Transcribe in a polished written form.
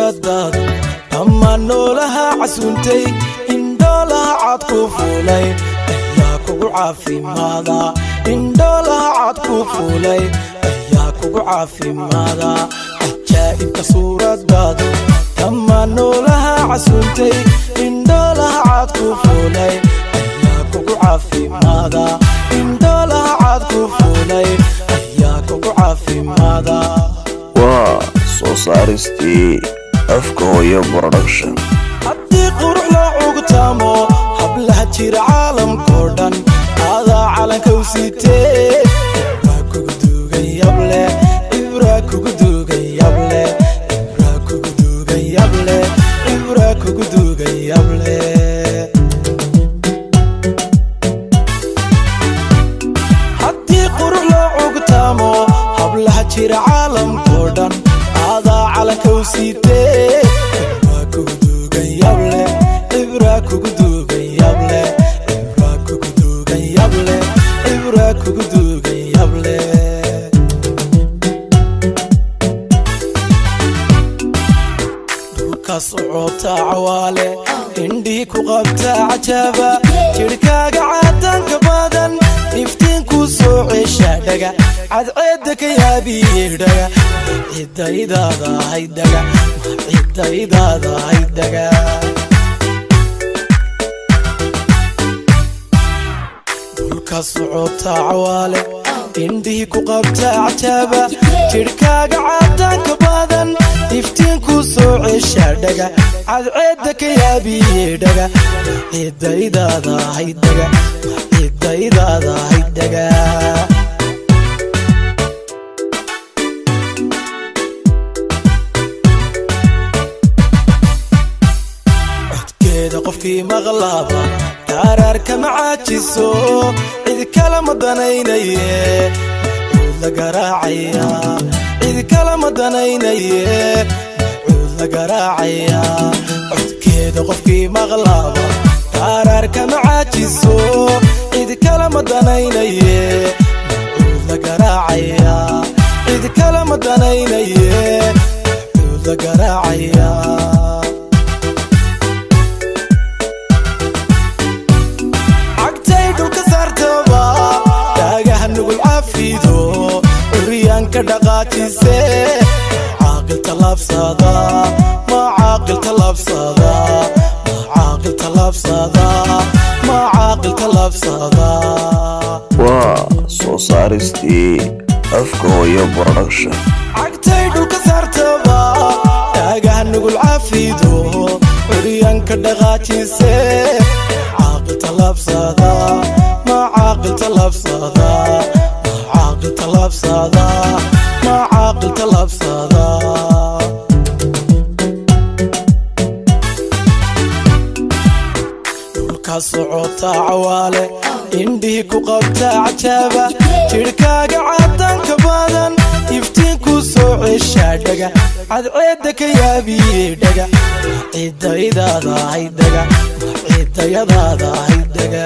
suuradaada dhammaan noolaha casuuntay indhoolaha cad ku fuulay ayaa kugu caafimaada indhoolaha cad ku fuulay ayaa kugu caafimaada cajaa'ibka suuradaada dhammaan noolaha casuuntay indhoolaha cad ku fuulay ayaa kugu caafimaada indhoolaha cad ku fuulay ayaa kugu caafimaada soo saaristii afka hooyo production haddii qurux loo cugtaamo hablaha jira caalamkoo dhan aadaa calanka u siitee ibraa kugu duugan yable ibraa kugu duugan yable ibraa kugu duugan yable ibraa kugu duugan yable haddii qurux loo cugtaamo hablaha jira caalamkoo dhan aadaa calanka u siitee ibraa kugu duugan yable ibraa kugu duugan yable ibraa kugu duugan yable ibraa kugu duugan yable dhulka socota cawaale indhihii ku qabtaa cajaaba jirhkaaga caadaanka badan iftiinku soo ceeshaa dhaga cadceedda ka yaabiye dhaga ciddaydaada haydaga ciddaydaada haydaga dhulka socota cawaale indhihii ku qabtaa cajaaba jirhkaaga caadaanka badan iftiinku soo ceeshaa dhaga cadceedda ka yaabiye dhaga ciddaydaada haydaga ciddaydaada haydaga qofkii maqlaaba taaraarka ma caajiso cid kale ma danaynaye macuud la garaacaya cid kale ma danaynaye macuud la garaacaya codkeeda qofkii maqlaaba taaraarka ma caajiso cid kale ma danaynaye macuud la garaacaya cid kale ma danaynaye macuud la garaacaya dhaqaajise caaqil talaabsada ma caaqil talaabsada ma caaqil talaabsada ma caaqil talaabsada soo saaristii afka hooyo production cagtay dhulka saartaba taagaha nugul caafido curyaanka dhaqaajise caaqil talaabsada ma caaqil talaabsada عاقل طلب صدا ما عاقل طلب صدا dhulka socota cawaale indhihii ku qabtaa cajaaba jirhkaaga caadaanka badan iftiinku soo ceeshaa dhaga cadceedda ka yaabiye dhaga ciddaydaada haydaga ciddayadaada haydaga